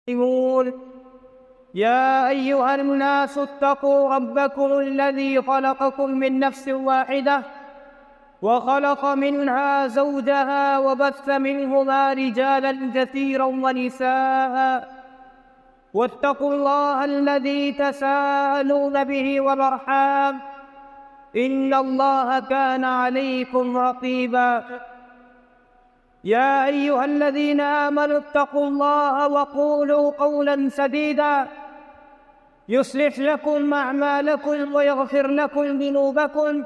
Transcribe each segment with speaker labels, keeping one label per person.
Speaker 1: يا أيها الناس اتقوا ربكم الذي خلقكم من نفس واحدة وخلق منها زوجها وبث منهما رجالا كثيرا ونساء واتقوا الله الذي تساءلون به والأرحام إن الله كان عليكم رقيبا يا أيها الذين آمنوا اتقوا الله وقولوا قولا سديدا يصلح لكم أعمالكم ويغفر لكم ذنوبكم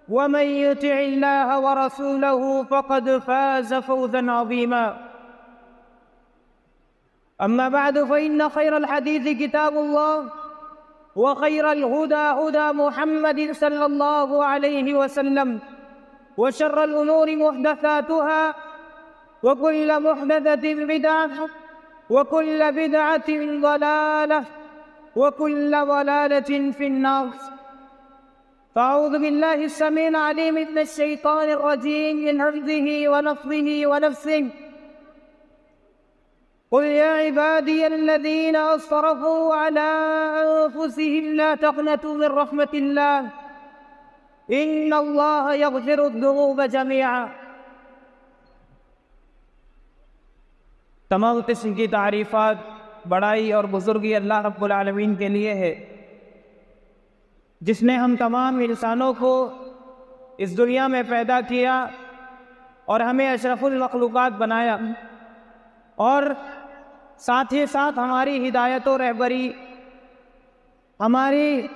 Speaker 1: ومن يطع الله ورسوله فقد فاز فوزا عظيما أما بعد فإن خير الحديث كتاب الله وخير الهدى هدى محمد صلى الله عليه وسلم وشر الأمور محدثاتها وكل محدثة بدعة وكل بدعة ضلالة وكل ضلالة في النار. فأعوذ بالله السميع العليم من الشيطان الرجيم من همزه ونفخه ونفثه. قل يا عبادي الذين أسرفوا على أنفسهم لا تقنطوا من رحمة الله إن الله يغفر الذنوب جميعا. تمام قسم کی تعریفات بڑائی اور بزرگی اللہ رب العالمین کے لیے ہے، جس نے ہم تمام انسانوں کو اس دنیا میں پیدا کیا اور ہمیں اشرف المخلوقات بنایا، اور ساتھ ہی ساتھ ہماری ہدایت و رہبری، ہماری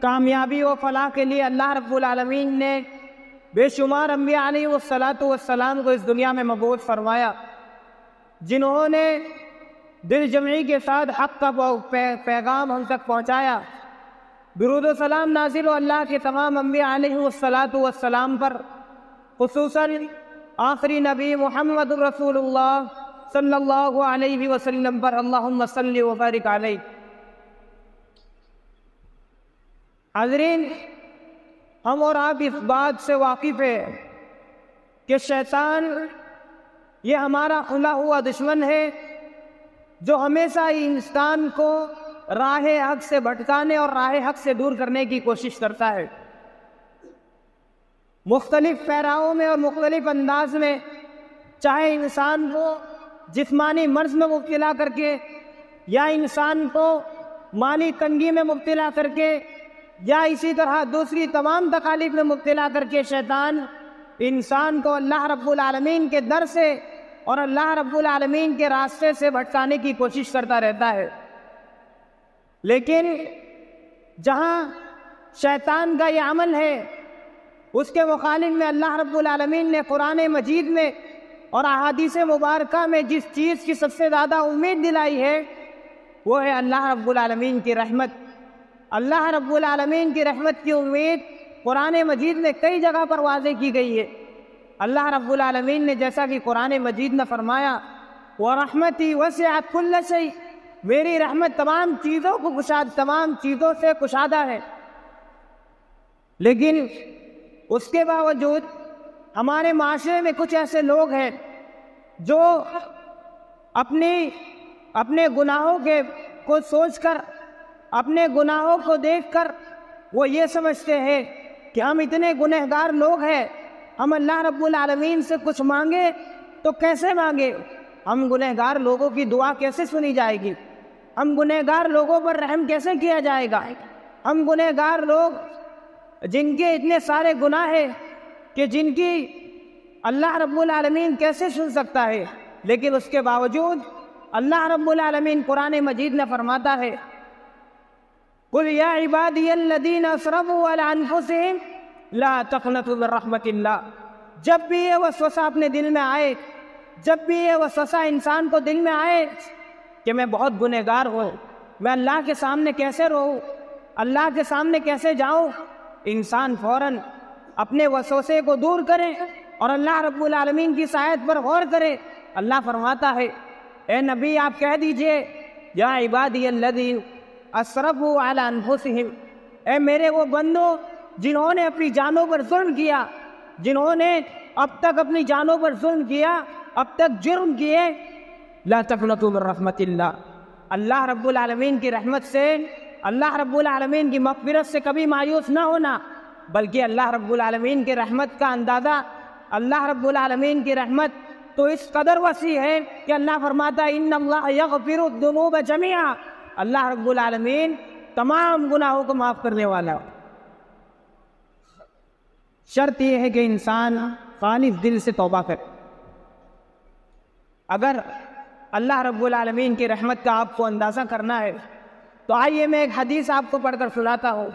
Speaker 1: کامیابی و فلاح کے لیے اللہ رب العالمین نے بے شمار انبیاء علیہ والسلام کو اس دنیا میں مبعوث فرمایا، جنہوں نے دل جمعی کے ساتھ حق کا پیغام ہم تک پہنچایا۔ درود و سلام نازل ہو اللہ کے تمام انبیاء علیہ والسلام پر، خصوصاً آخری نبی محمد رسول اللہ صلی اللہ علیہ وسلم پر، اللہم صلی و بارک علیہ۔ حاضرین، ہم اور آپ اس بات سے واقف ہیں کہ شیطان یہ ہمارا کھلا ہوا دشمن ہے، جو ہمیشہ انسان کو راہ حق سے بھٹکانے اور راہ حق سے دور کرنے کی کوشش کرتا ہے۔ مختلف پیراؤں میں اور مختلف انداز میں، چاہے انسان کو جسمانی مرض میں مبتلا کر کے، یا انسان کو مالی تنگی میں مبتلا کر کے، یا اسی طرح دوسری تمام تکالیف میں مبتلا کر کے، شیطان انسان کو اللہ رب العالمین کے در سے اور اللہ رب العالمین کے راستے سے بھٹکانے کی کوشش کرتا رہتا ہے۔ لیکن جہاں شیطان کا یہ عمل ہے، اس کے مخالف میں اللہ رب العالمین نے قرآن مجید میں اور احادیث مبارکہ میں جس چیز کی سب سے زیادہ امید دلائی ہے، وہ ہے اللہ رب العالمین کی رحمت۔ اللہ رب العالمین کی رحمت کی امید قرآن مجید میں کئی جگہ پر واضح کی گئی ہے۔ اللہ رب العالمین نے جیسا کہ قرآن مجید میں فرمایا، وَرَحْمَتِي وَسِعَتْ كُلَّ شَيْءٍ، میری رحمت تمام چیزوں سے کشادہ ہے۔ لیکن اس کے باوجود ہمارے معاشرے میں کچھ ایسے لوگ ہیں جو اپنے گناہوں کو سوچ کر، اپنے گناہوں کو دیکھ کر وہ یہ سمجھتے ہیں کہ ہم اتنے گنہگار لوگ ہیں، ہم اللہ رب العالمین سے کچھ مانگے تو کیسے مانگے؟ ہم گنہگار لوگوں کی دعا کیسے سنی جائے گی؟ ہم گنہگار لوگوں پر رحم کیسے کیا جائے گا؟ ہم گنہگار لوگ جن کے اتنے سارے گناہ ہیں کہ جن کی اللہ رب العالمین کیسے سن سکتا ہے؟ لیکن اس کے باوجود اللہ رب العالمین قرآن مجید میں فرماتا ہے، قُلْ يَا عِبَادِيَ الَّذِينَ أَسْرَفُوا عَلَىٰ أَنفُسِهِمْ لَا تَقْنَطُوا مِن رَحْمَةِ اللَّهِ۔ جب بھی یہ وسوسہ اپنے دل میں آئے، جب بھی یہ وسوسہ انسان کو دل میں آئے کہ میں بہت گنہگار ہوں، میں اللہ کے سامنے کیسے رہوں، اللہ کے سامنے کیسے جاؤں، انسان فوراً اپنے وسوسے کو دور کرے اور اللہ رب العالمین کی سایت پر غور کرے۔ اللہ فرماتا ہے، اے نبی آپ کہہ دیجئے، یا عبادی الذین اسرفوا علی انفسہم، اے میرے وہ بندوں جنہوں نے اپنی جانوں پر ظلم کیا، جنہوں نے اب تک اپنی جانوں پر ظلم کیا، اب تک جرم کیے، لا تقنطوا من رحمت اللہ، اللہ رب العالمین کی رحمت سے، اللہ رب العالمین کی مغفرت سے کبھی مایوس نہ ہونا، بلکہ اللہ رب العالمین کی رحمت کا اندازہ، اللہ رب العالمین کی رحمت تو اس قدر وسیع ہے کہ اللہ فرماتا ہے ان اللہ یغفر الذنوب جميعا، اللہ رب العالمین تمام گناہوں کو معاف کرنے والا۔ شرط یہ ہے کہ انسان خالص دل سے توبہ کرے۔ اگر اللہ رب العالمین کی رحمت کا آپ کو اندازہ کرنا ہے تو آئیے میں ایک حدیث آپ کو پڑھ کر سناتا ہوں۔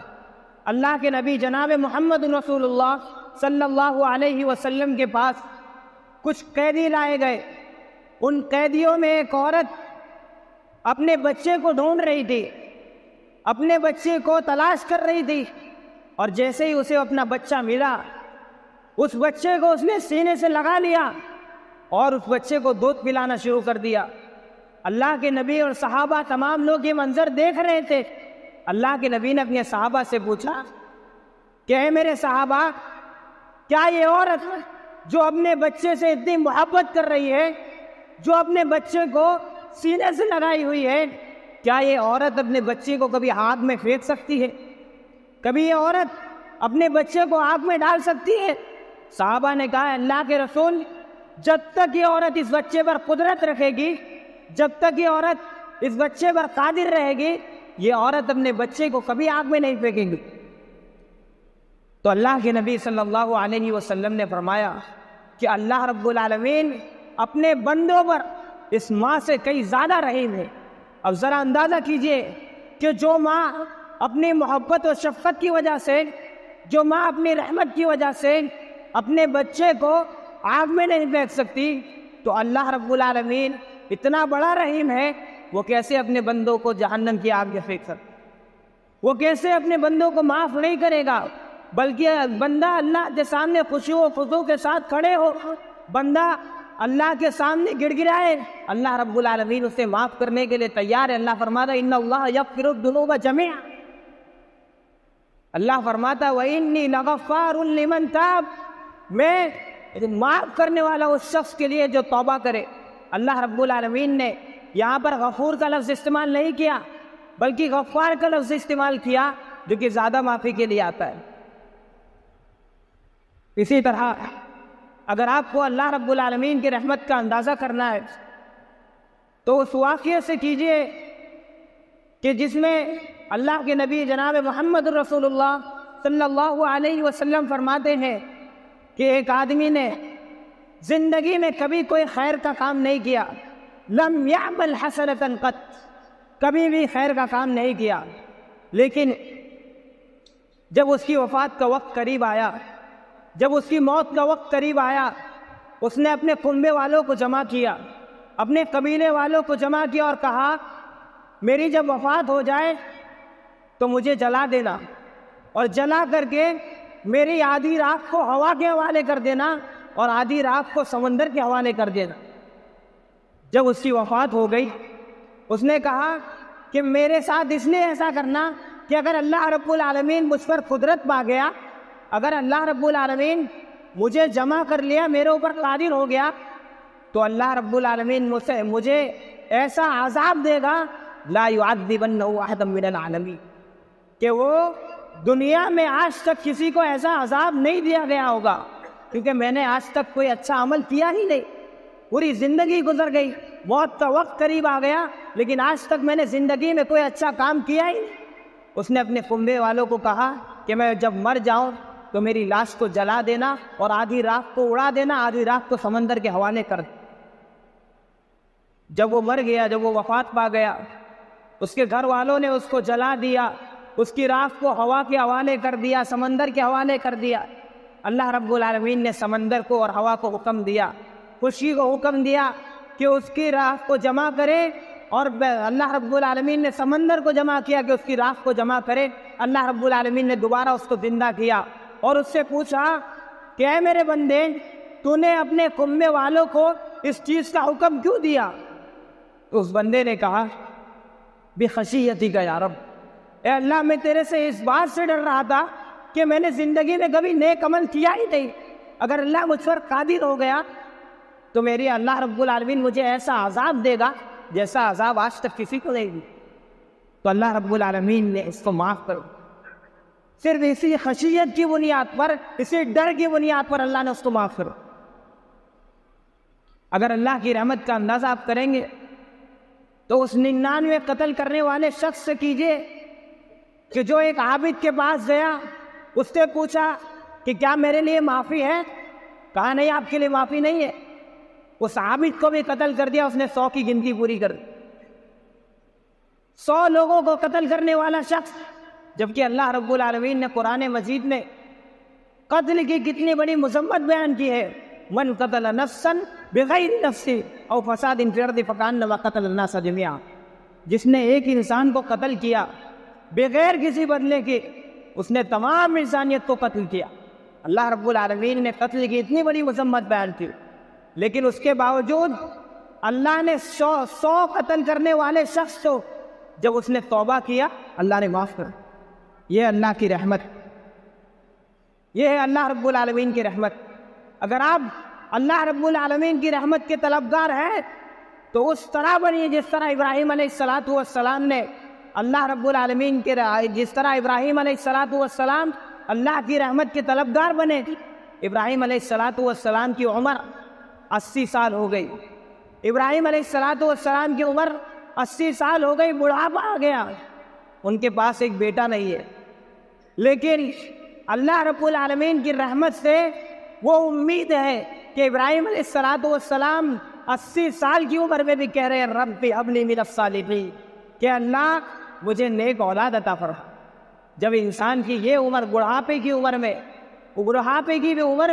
Speaker 1: اللہ کے نبی جناب محمد رسول اللہ صلی اللہ علیہ وسلم کے پاس کچھ قیدی لائے گئے۔ ان قیدیوں میں ایک عورت اپنے بچے کو ڈھونڈ رہی تھی، اپنے بچے کو تلاش کر رہی تھی، اور جیسے ہی اسے اپنا بچہ ملا اس بچے کو اس نے سینے سے لگا لیا اور اس بچے کو دودھ پلانا شروع کر دیا۔ اللہ کے نبی اور صحابہ تمام لوگ یہ منظر دیکھ رہے تھے۔ اللہ کے نبی نے اپنے صحابہ سے پوچھا کہ اے میرے صحابہ، کیا یہ عورت جو اپنے بچے سے اتنی محبت کر رہی ہے، جو اپنے بچے کو سینے سے لگائی ہوئی ہے، کیا یہ عورت اپنے بچے کو کبھی آگ میں پھینک سکتی ہے؟ کبھی یہ عورت اپنے بچے کو آگ میں ڈال سکتی ہے؟ صحابہ نے کہا اللہ کے رسول، جب تک یہ عورت اس بچے پر قدرت رکھے گی، جب تک یہ عورت اس بچے پر قادر رہے گی، یہ عورت اپنے بچے کو کبھی آگ میں نہیں پھینکے گی۔ تو اللہ کے نبی صلی اللہ علیہ وسلم نے فرمایا کہ اللہ رب العالمین اپنے بندوں پر اس ماں سے کئی زیادہ رحیم ہے۔ اب ذرا اندازہ کیجئے کہ جو ماں اپنی محبت و شفقت کی وجہ سے، جو ماں اپنی رحمت کی وجہ سے اپنے بچے کو آگ میں نہیں پھینک سکتی، تو اللہ رب العالمین اتنا بڑا رحیم ہے، وہ کیسے اپنے بندوں کو جہنم کی آگ میں پھینک سکتا؟ وہ کیسے اپنے بندوں کو معاف نہیں کرے گا؟ بلکہ بندہ اللہ کے سامنے خوشی و خضوع کے ساتھ کھڑے ہو، بندہ اللہ کے سامنے گڑ گڑائے، اللہ رب العالمین اسے معاف کرنے کے لیے تیار ہے۔ اللہ فرماتا ہے ان اللہ یغفر الذنوب جميعا، اللہ فرماتا ہے وَإِنِّي لَغَفَّارٌ لِمَنْ تَابَ، میں معاف کرنے والا اس شخص کے لیے جو توبہ کرے۔ اللہ رب العالمین نے یہاں پر غفور کا لفظ استعمال نہیں کیا، بلکہ غفار کا لفظ استعمال کیا، جو کہ زیادہ معافی کے لیے آتا ہے۔ اسی طرح اگر آپ کو اللہ رب العالمین کی رحمت کا اندازہ کرنا ہے تو اس واقعے سے کیجئے کہ جس میں اللہ کے نبی جناب محمد رسول اللہ صلی اللہ علیہ وسلم فرماتے ہیں کہ ایک آدمی نے زندگی میں کبھی کوئی خیر کا کام نہیں کیا، لم یعمل حسنۃ قط، کبھی بھی خیر کا کام نہیں کیا، لیکن جب اس کی وفات کا وقت قریب آیا، جب اس کی موت کا وقت قریب آیا، اس نے اپنے کنبے والوں کو جمع کیا، اپنے قبیلے والوں کو جمع کیا اور کہا میری جب وفات ہو جائے تو مجھے جلا دینا، اور جلا کر کے میری آدھی راکھ کو ہوا کے حوالے کر دینا اور آدھی راکھ کو سمندر کے حوالے کر دینا۔ جب اس کی وفات ہو گئی، اس نے کہا کہ میرے ساتھ اس نے ایسا کرنا کہ اگر اللہ رب العالمین مجھ پر قدرت پا گیا، اگر اللہ رب العالمین مجھے جمع کر لیا، میرے اوپر قادر ہو گیا، تو اللہ رب العالمین مجھے ایسا عذاب دے گا لا يعذبنہ احد من العالمین، کہ وہ دنیا میں آج تک کسی کو ایسا عذاب نہیں دیا گیا ہوگا، کیونکہ میں نے آج تک کوئی اچھا عمل کیا ہی نہیں، پوری زندگی گزر گئی، موت کا وقت قریب آ گیا، لیکن آج تک میں نے زندگی میں کوئی اچھا کام کیا ہی نہیں۔ اس نے اپنے کنبے والوں کو کہا کہ میں جب مر جاؤں تو میری لاش کو جلا دینا اور آدھی راکھ کو اڑا دینا، آدھی راکھ کو سمندر کے حوالے کر دینا۔ جب وہ مر گیا، جب وہ وفات پا گیا، اس کے گھر والوں نے اس کو جلا دیا، اس کی راکھ کو ہوا کے حوالے کر دیا، سمندر کے حوالے کر دیا۔ اللہ رب العالمین نے سمندر کو اور ہوا کو حکم دیا، خشکی کو حکم دیا کہ اس کی راکھ کو جمع کرے، اور اللہ رب العالمین نے سمندر کو جمع کیا کہ اس کی راکھ کو جمع کرے۔ اللہ رب العالمین نے دوبارہ اس کو زندہ کیا اور اس سے پوچھا کہ اے میرے بندے، تو نے اپنے کنبے والوں کو اس چیز کا حکم کیوں دیا؟ تو اس بندے نے کہا بخشیتک یا رب، اے اللہ میں تیرے سے اس بات سے ڈر رہا تھا کہ میں نے زندگی میں کبھی نیک عمل کیا ہی نہیں، اگر اللہ مجھ پر قادر ہو گیا تو میری اللہ رب العالمین مجھے ایسا عذاب دے گا جیسا عذاب آج تک کسی کو نہیں دی، تو اللہ رب العالمین نے اس کو معاف کرو۔ صرف اسی خشیت کی بنیاد پر، اسی ڈر کی بنیاد پر اللہ نے اس کو معاف کرو۔ اگر اللہ کی رحمت کا اندازہ آپ کریں گے تو اس 99 قتل کرنے والے شخص سے کیجئے کہ جو ایک عابد کے پاس گیا، اس سے پوچھا کہ کیا میرے لیے معافی ہے؟ کہا نہیں، آپ کے لیے معافی نہیں ہے۔ اس عابد کو بھی قتل کر دیا، اس نے 100 کی گنتی پوری کر دی۔ 100 لوگوں کو قتل کرنے والا شخص، جبکہ اللہ رب العالمین نے قرآن مجید میں قتل کی کتنی بڑی مذمت بیان کی ہے۔ من قتل نفسا بغیر نفس او فساد فی الارض فکانما قتل الناس جميعا، جس نے ایک انسان کو قتل کیا بغیر کسی بدلے کے، اس نے تمام انسانیت کو قتل کیا۔ اللہ رب العالمین نے قتل کی اتنی بڑی مذمت بیان کی، لیکن اس کے باوجود اللہ نے 100 قتل کرنے والے شخص کو جب اس نے توبہ کیا، اللہ نے معاف کر۔ یہ اللہ کی رحمت، یہ ہے اللہ رب العالمین کی رحمت۔ اگر آپ اللہ رب العالمین کی رحمت کے طلبگار ہیں تو اس طرح بنیے جس طرح ابراہیم علیہ السلام نے اللہ رب العالمین کے، جس طرح ابراہیم علیہ السلام اللہ کی رحمت کے طلبگار بنے۔ ابراہیم علیہ السلام کی عمر 80 سال ہو گئی، ابراہیم علیہ السلام کی عمر 80 سال ہو گئی، بڑھاپا آ گیا، ان کے پاس ایک بیٹا نہیں ہے، لیکن اللہ رب العالمین کی رحمت سے وہ امید ہے کہ ابراہیم علیہ السلام 80 سال کی عمر میں بھی کہہ رہے ہیں رب ہب لی من الصالحین، کہ اللہ مجھے نیک اولاد عطا فرما۔ جب انسان کی یہ عمر، بڑھاپے کی عمر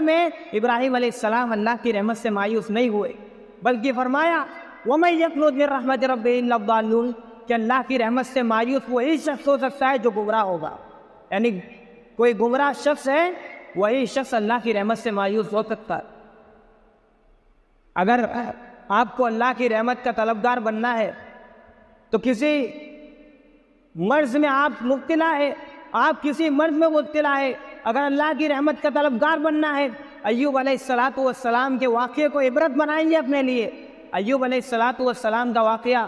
Speaker 1: میں، ابراہیم علیہ السلام اللہ کی رحمت سے مایوس نہیں ہوئے، بلکہ فرمایا وَمَن يَقْنُطْ مِن رَحْمَتِ رَبِّهِ إِلَّا الضَّالُّونَ، کہ اللہ کی رحمت سے مایوس وہی شخص ہو سکتا ہے جو گمراہ ہوگا، یعنی کوئی گمراہ شخص ہے، وہی شخص اللہ کی رحمت سے مایوس ہو سکتا ہے۔ اگر آپ کو اللہ کی رحمت کا طلبگار بننا ہے تو کسی مرض میں آپ مبتلا ہے، آپ کسی مرض میں مبتلا ہے، اگر اللہ کی رحمت کا طلبگار بننا ہے، ایوب علیہ السلام کے واقعے کو عبرت بنائیں گے اپنے لیے۔ ایوب علیہ السلام کا واقعہ،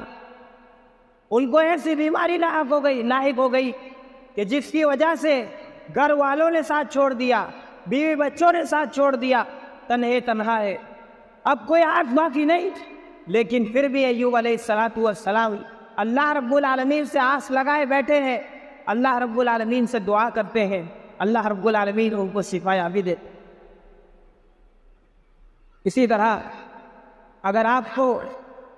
Speaker 1: ان کو ایسی بیماری لاحق ہو گئی کہ جس کی وجہ سے گھر والوں نے ساتھ چھوڑ دیا، بیوی بچوں نے ساتھ چھوڑ دیا، تنہا ہے، اب کوئی آس باقی نہیں، لیکن پھر بھی ایوب علیہ السلام اللہ رب العالمین سے آس لگائے بیٹھے ہیں، اللہ رب العالمین سے دعا کرتے ہیں، اللہ رب العالمین ان کو شفا یابی دے۔ اسی طرح اگر آپ کو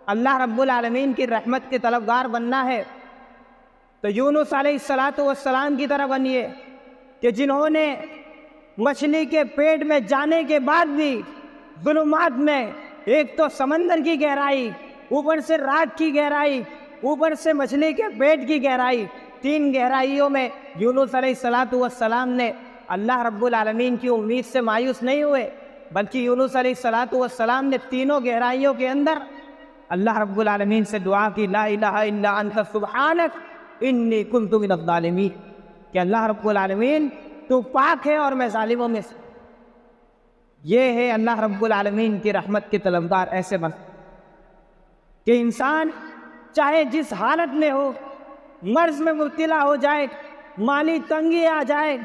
Speaker 1: اللہ رب العالمین کی رحمت کے طلبگار بننا ہے تو یونس علیہ السلام کی طرح بنیے، کہ جنہوں نے مچھلی کے پیٹ میں جانے کے بعد بھی ظلمات میں، ایک تو سمندر کی گہرائی، اوپر سے رات کی گہرائی، اوپر سے مچھلی کے پیٹ کی گہرائی، 3 گہرائیوں میں یونس علیہ السلام نے اللہ رب العالمین کی امید سے مایوس نہیں ہوئے، بلکہ یونس علیہ السلام نے تینوں گہرائیوں کے اندر اللہ رب العالمین سے دعا کی، لا الہ الا انت سبحانک انی کنت من الظالمین، کہ اللہ رب العالمین تو پاک ہے اور میں ظالموں میں سے۔ یہ ہے اللہ رب العالمین کی رحمت کے طلبگار ایسے بن کہ انسان چاہے جس حالت میں ہو، مرض میں مبتلا ہو جائے، مالی تنگی آ جائے،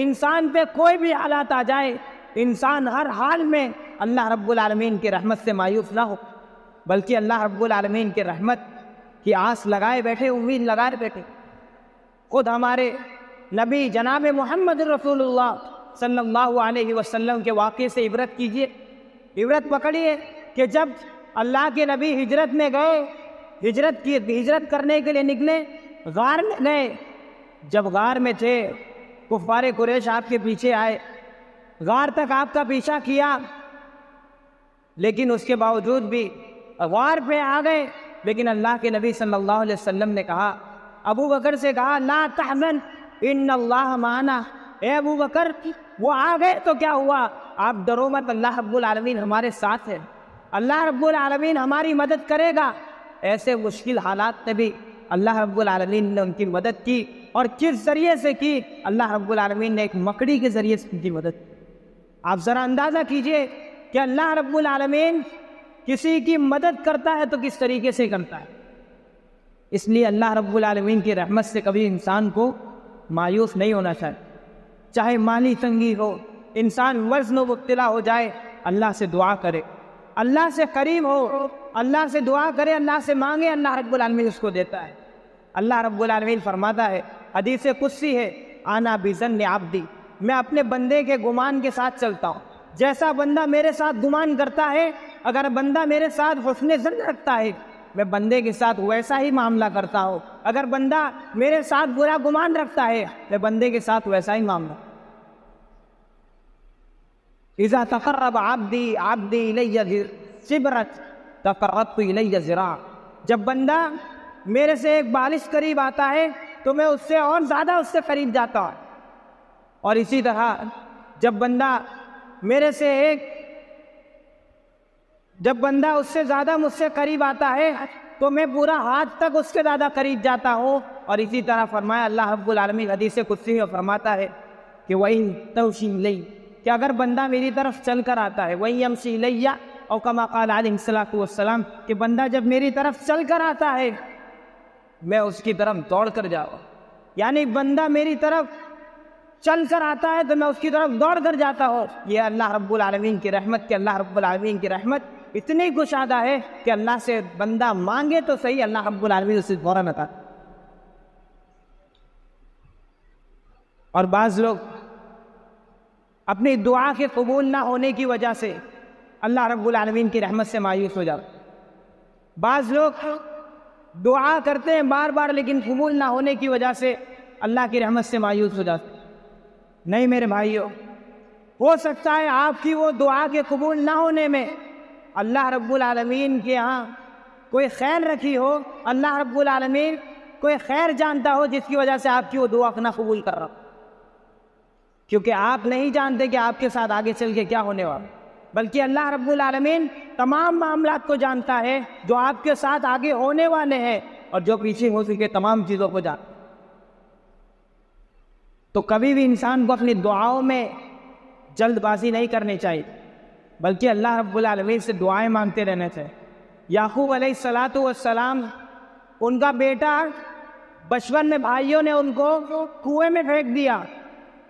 Speaker 1: انسان پہ کوئی بھی حالات آ جائے، انسان ہر حال میں اللہ رب العالمین کی رحمت سے مایوس نہ ہو، بلکہ اللہ رب العالمین کی رحمت کی آس لگائے بیٹھے، امید لگائے بیٹھے۔ خود ہمارے نبی جناب محمد رسول اللہ صلی اللہ علیہ وسلم کے واقعے سے عبرت کیجئے، عبرت پکڑیے کہ جب اللہ کے نبی ہجرت میں گئے، ہجرت کرنے کے لیے نکلے، غار میں گئے، جب غار میں تھے کفار قریش آپ کے پیچھے آئے، غار تک آپ کا پیچھا کیا، لیکن اس کے باوجود بھی غار پہ آ گئے، لیکن اللہ کے نبی صلی اللہ علیہ وسلم نے کہا، ابو بکر سے کہا لا تحزن ان اللہ معنا، اے ابو بکر وہ آ گئے تو کیا ہوا، آپ ڈرو مت، اللہ رب العالمین ہمارے ساتھ ہے، اللہ رب العالمین ہماری مدد کرے گا۔ ایسے مشکل حالات میں بھی اللہ رب العالمین نے ان کی مدد کی، اور کس ذریعے سے کی؟ اللہ رب العالمین نے ایک مکڑی کے ذریعے سے ان کی مدد کی۔ آپ ذرا اندازہ کیجئے کہ اللہ رب العالمین کسی کی مدد کرتا ہے تو کس طریقے سے کرتا ہے۔ اس لیے اللہ رب العالمین کی رحمت سے کبھی انسان کو مایوس نہیں ہونا چاہیے، چاہے مالی تنگی ہو، انسان وزن و مبتلا ہو جائے، اللہ سے دعا کرے، اللہ سے قریب ہو، اللہ سے دعا کرے، اللہ سے مانگے، اللہ رب العالمین اس کو دیتا ہے۔ اللہ رب العالمین فرماتا ہے، حدیث قدسی ہے، انا بظن عبدی، میں اپنے بندے کے گمان کے ساتھ چلتا ہوں، جیسا بندہ میرے ساتھ گمان کرتا ہے، اگر بندہ میرے ساتھ حسن ظن رکھتا ہے میں بندے کے ساتھ ویسا ہی معاملہ کرتا ہوں، اگر بندہ میرے ساتھ برا گمان رکھتا ہے میں بندے کے ساتھ ویسا ہی معاملہ۔ اذا تقرب عبدی الی شبرۃ تقربت الی ذراع، جب بندہ میرے سے ایک بالش قریب آتا ہے تو میں اس سے اور زیادہ اس سے قریب جاتا ہوں، اور اسی طرح جب بندہ اس سے زیادہ مجھ سے قریب آتا ہے تو میں پورا ہاتھ تک اس کے زیادہ قریب جاتا ہوں۔ اور اسی طرح فرمایا اللہ رب العالمین حدیث قدسی میں فرماتا ہے کہ وَإِن تَمْشِ إِلَيَّ، کہ اگر بندہ میری طرف چل کر آتا ہے، وَإِن يَمْشِ إِلَيَّ، اور کما قال علیہ الصلوۃ والسلام، کہ بندہ جب میری طرف چل کر آتا ہے میں اس کی طرف دوڑ کر جاؤں، یعنی بندہ میری طرف چل کر آتا ہے تو میں اس کی طرف دوڑ کر جاتا ہوں۔ یہ اللہ رب العالمین کی رحمت، کہ اللہ رب العالمین کی رحمت اتنی کشادہ ہے کہ اللہ سے بندہ مانگے تو صحیح، اللہ رب العالمین اسے فوراً عطا۔ اور بعض لوگ اپنی دعا کے قبول نہ ہونے کی وجہ سے اللہ رب العالمین کی رحمت سے مایوس ہو جاتے، بعض لوگ دعا کرتے ہیں بار بار لیکن قبول نہ ہونے کی وجہ سے اللہ کی رحمت سے مایوس ہو جاتے۔ نہیں میرے بھائیو، ہو سکتا ہے آپ کی وہ دعا کے قبول نہ ہونے میں اللہ رب العالمین کے ہاں کوئی خیر رکھی ہو، اللہ رب العالمین کوئی خیر جانتا ہو جس کی وجہ سے آپ کی وہ دعا نہ قبول کر رہا ہو، کیونکہ آپ نہیں جانتے کہ آپ کے ساتھ آگے چل کے کیا ہونے والا، بلکہ اللہ رب العالمین تمام معاملات کو جانتا ہے، جو آپ کے ساتھ آگے ہونے والے ہیں اور جو پیچھے ہو سکے تمام چیزوں کو جانتا۔ تو کبھی بھی انسان کو اپنی دعاؤں میں جلد بازی نہیں کرنی چاہیے، بلکہ اللہ رب العالمین سے دعائیں مانگتے رہنا چاہیے۔ یعقوب علیہ السلام، ان کا بیٹا بچپن میں بھائیوں نے ان کو کنویں میں پھینک دیا،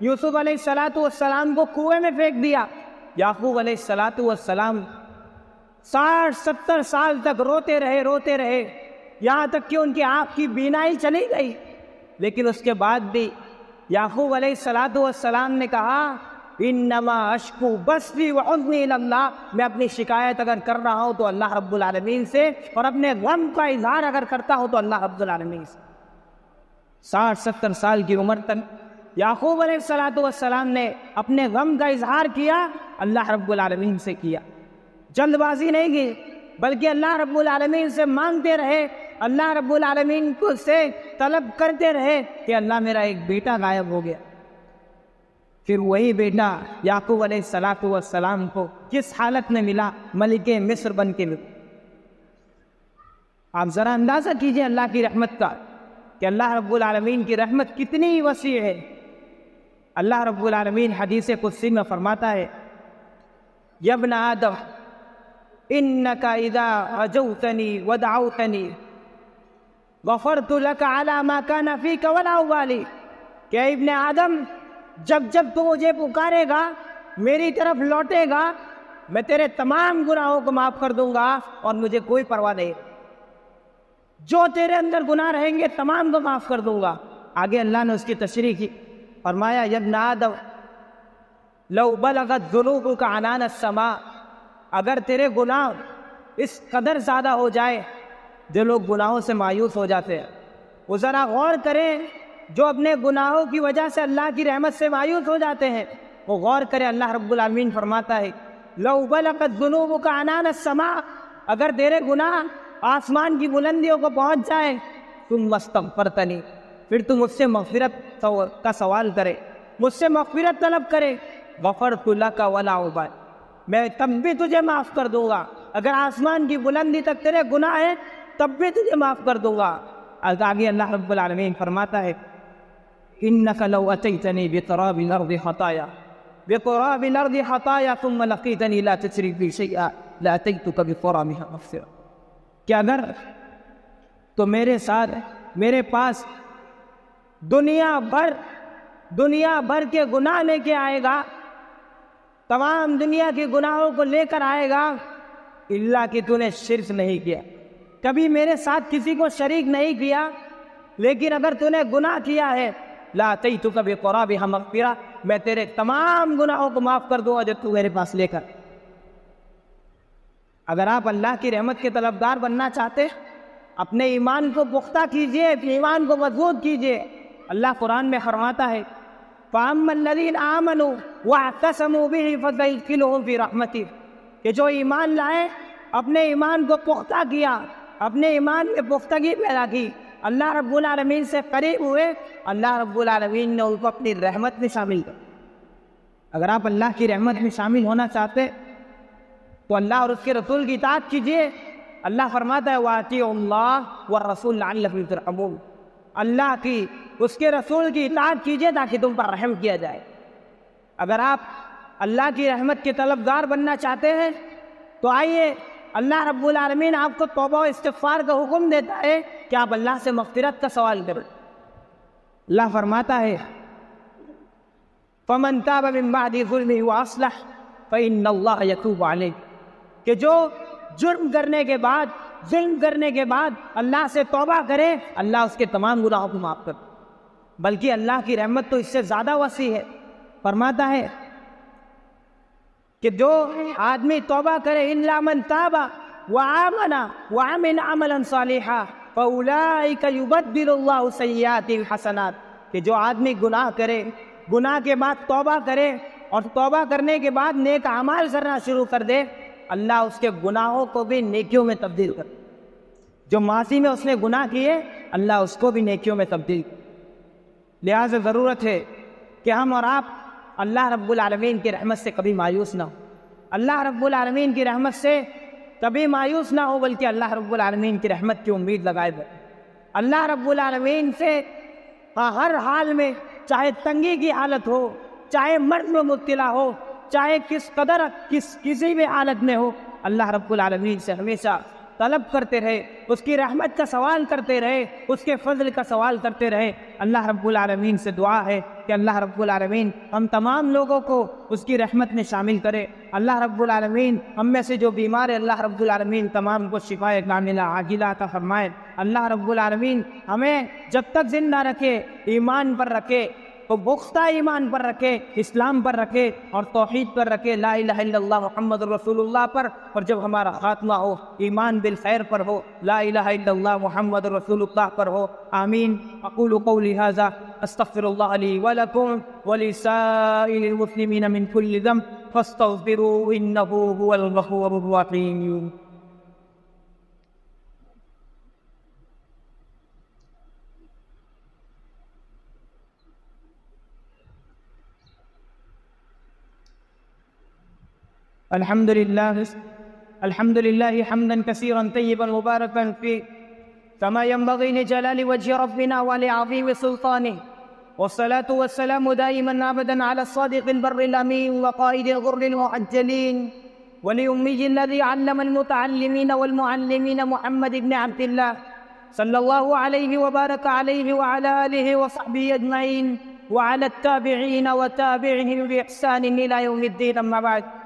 Speaker 1: یوسف علیہ السلام کو کنویں میں پھینک دیا۔ یعقوب علیہ السلام 60-70 سال تک روتے رہے، یہاں تک کہ ان کی آنکھ کی بینائی چلی گئی، لیکن اس کے بعد بھی یعقوب علیہ السلام نے کہا انما اشکو بثی وحزنی الی اللہ، میں اپنی شکایت اگر کر رہا ہوں تو اللہ رب العالمین سے، اور اپنے غم کا اظہار اگر کرتا ہوں تو اللہ رب العالمین سے۔ 60-70 سال کی عمر تک یعقوب علیہ السلام نے اپنے غم کا اظہار کیا، اللہ رب العالمین سے کیا، جلد بازی نہیں کی، بلکہ اللہ رب العالمین سے مانگتے رہے، اللہ رب العالمین کو سے طلب کرتے رہے کہ اللہ میرا ایک بیٹا غائب ہو گیا۔ پھر وہی بیٹا یعقوب علیہ السلام کو کس حالت میں ملا؟ ملک مصر بن کے ملا۔ آپ ذرا اندازہ کیجئے اللہ کی رحمت کا، کہ اللہ رب العالمین کی رحمت کتنی وسیع ہے۔ اللہ رب العالمین حدیث قدسی میں فرماتا ہے یا ابن آدم انک اذا رجوتنی ودعوتنی غفرت لک علی ما کان فیک ولا ابالی، کہ اے ابن آدم جب تو مجھے پکارے گا، میری طرف لوٹے گا، میں تیرے تمام گناہوں کو معاف کر دوں گا اور مجھے کوئی پرواہ نہیں، جو تیرے اندر گناہ رہیں گے تمام کو معاف کر دوں گا۔ آگے اللہ نے اس کی تشریح کی، فرمایا یا ابن آدم لو بلغت ذنوبک عنان السماء، اگر تیرے گناہ اس قدر زیادہ ہو جائے، جو لوگ گناہوں سے مایوس ہو جاتے ہیں وہ ذرا غور کریں، جو اپنے گناہوں کی وجہ سے اللہ کی رحمت سے مایوس ہو جاتے ہیں وہ غور کریں۔ اللہ رب العالمین فرماتا ہے لو بلغت ذنوبک عنان السماء، اگر تیرے گناہ آسمان کی بلندیوں کو پہنچ جائے، تم استغفرتنی، پھر تم مجھ سے مغفرت کا سوال کرے، مجھ سے مغفرت طلب کرے، غفرت لک ولا ابالی، میں تب بھی تجھے معاف کر دوں گا، اگر آسمان کی بلندی تک تیرے گناہ ہیں تب بھی تجھے معاف کر دوں گا۔ آگے اللہ رب العالمین فرماتا ہے انک لو اتیتنی بقراب الارض خطایا ثم لقیتنی لا تشرک بی شیئا لأتيتك بقرابها مغفرة، کہ اگر تو میرے ساتھ میرے پاس دنیا بھر کے گناہ لے کے آئے گا، تمام دنیا کے گناہوں کو لے کر آئے گا، اللہ کہ تو نے شرک نہیں کیا، کبھی میرے ساتھ کسی کو شریک نہیں کیا، لیکن اگر تو نے گناہ کیا ہے لَأَتَيْتُكَ بِقُرَابِهَا مَغْفِرَةً، میں تیرے تمام گناہوں کو معاف کر دوں گا جو تو میرے پاس لے کر۔ اگر آپ اللہ کی رحمت کے طلبگار بننا چاہتے اپنے ایمان کو پختہ کیجئے، اپنے ایمان کو مضبوط کیجئے۔ اللہ قرآن میں فرماتا ہے فَأَمَّا الَّذِينَ آمَنُوا وَاعْتَصَمُوا بِهِ فَسَيُدْخِلُهُمْ فِي رَحْمَتِهِ، کہ جو ایمان لائے، اپنے ایمان کو پختہ کیا، اپنے ایمان میں پختگی پیدا کی، اللہ رب العالمین سے قریب ہوئے، اللہ رب العالمین نے ان کو اپنی رحمت میں شامل کر۔ اگر آپ اللہ کی رحمت میں شامل ہونا چاہتے تو اللہ اور اس کے رسول کی اطاعت کیجئے۔ اللہ فرماتا ہے وَأَطِيعُوا اللَّهَ وَالرَّسُولَ لَعَلَّكُمْ تُرْحَمُونَ، اللہ کی، اس کے رسول کی اطاعت کیجئے تاکہ تم پر رحم کیا جائے۔ اگر آپ اللہ کی رحمت کے طلبگار بننا چاہتے ہیں تو آئیے، اللہ رب العالمین آپ کو توبہ و استغفار کا حکم دیتا ہے کہ آپ اللہ سے مغفرت کا سوال کریں۔ اللہ فرماتا ہے فَمَن تَابَ مِن بَعْدِ ظُلْمِهِ وَأَصْلَحَ فَإِنَّ اللَّهَ يَتُوبُ عَلَيْهِ، کہ جو جرم کرنے کے بعد، ظلم کرنے کے بعد اللہ سے توبہ کرے، اللہ اس کے تمام گناہوں کو معاف کر، بلکہ اللہ کی رحمت تو اس سے زیادہ وسیع ہے۔ فرماتا ہے کہ جو آدمی توبہ کرے اِلَّا مَن تَابَ وَآمَنَ وَعَمِلَ عَمَلًا صَالِحًا فَأُولَٰئِكَ يُبَدِّلُ اللَّهُ سَيِّئَاتِهِمْ حَسَنَاتٍ، کہ جو آدمی گناہ کرے، گناہ کے بعد توبہ کرے اور توبہ کرنے کے بعد نیک اعمال کرنا شروع کر دے، اللہ اس کے گناہوں کو بھی نیکیوں میں تبدیل کر، جو ماضی میں اس نے گناہ کیے اللہ اس کو بھی نیکیوں میں تبدیل کر۔ لہٰذا ضرورت ہے کہ ہم اور آپ اللہ رب العالمین کی رحمت سے کبھی مایوس نہ ہو، اللہ رب العالمین کی رحمت سے کبھی مایوس نہ ہو، بلکہ اللہ رب العالمین کی رحمت کی امید لگائے بھر اللہ رب العالمین سے ہر حال میں، چاہے تنگی کی حالت ہو، چاہے مرض میں مبتلا ہو، چاہے کسی بھی حالت میں ہو، اللہ رب العالمین سے ہمیشہ طلب کرتے رہے، اس کی رحمت کا سوال کرتے رہے، اس کے فضل کا سوال کرتے رہے۔ اللہ رب العالمین سے دعا ہے کہ اللہ رب العالمین ہم تمام لوگوں کو اس کی رحمت میں شامل کرے۔ اللہ رب العالمین ہم میں سے جو بیمار ہے اللہ رب العالمین تمام کو شفاء کاملہ عاجلہ عطا فرمائے۔ اللہ رب العالمین ہمیں جب تک زندہ رکھے، ایمان پر رکھے، تو پختہ ایمان پر رکھے، اسلام پر رکھے اور توحید پر رکھے، لا الہ الا اللہ محمد رسول اللہ پر، اور جب ہمارا خاتمہ ہو ایمان بالخیر پر ہو، لا الہ الا اللہ محمد رسول اللہ پر ہو۔ آمین۔ اقول قولی ھذا استغفر اللہ لی ولکم ولسائر المسلمین من کل ذنب فاستغفروہ انہ هو الغفور الرحیم۔ الحمد لله حمدا كثيرا طيبا مباركا فيه كما ينبغي لجلال وجه ربنا ولعظيم سلطانه، والصلاة والسلام دائما أبدا على الصادق البر الأمين وقائد الغر المعجلين ولأمي الذي علم المتعلمين والمعلمين محمد بن عبد الله صلى الله عليه وبارك عليه وعلى آله وصحبه أجمعين وعلى التابعين وتابعهم بإحسان إلى يوم الدين، أما بعد.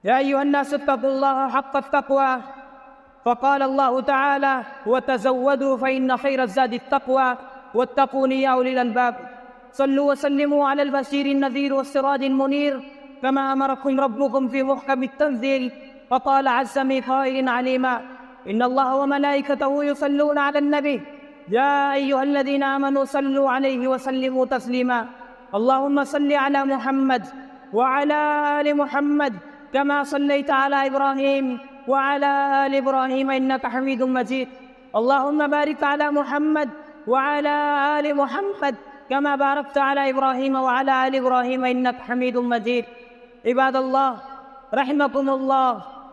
Speaker 1: يا أيها الناس اتقوا الله حق التقوى، فقال الله تعالى وتزودوا فإن خير الزاد التقوى واتقون يا أولي الألباب. صلوا وسلموا على البشير النذير والسراج المنير كما أمركم ربكم في محكم التنزيل، فقال عز من قائل عليما إن الله وملائكته يصلون على النبي يا أيها الذين آمنوا صلوا عليه وسلموا تسليما. اللهم صل على محمد وعلى آل محمد كما صليت على إبراهيم وعلى آل إبراهيم إنك حميد مجيد. اللهم بارك على محمد وعلى آل محمد كما باركت على إبراهيم وعلى آل إبراهيم إنك حميد مجيد. عباد الله رحمكم الله،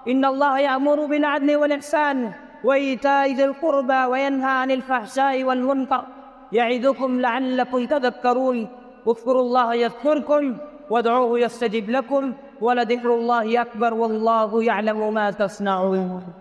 Speaker 1: إن الله يأمر بالعدل والإحسان وإيتاء ذي القربى وينهى عن الفحشاء والمنكر يعظكم لعلكم تذكرون. اذكروا الله يذكركم وادعوه يستجب لكم وَلَذِكْرُ اللَّهِ أَكْبَرُ وَاللَّهُ يَعْلَمُ مَا تَصْنَعُونَ.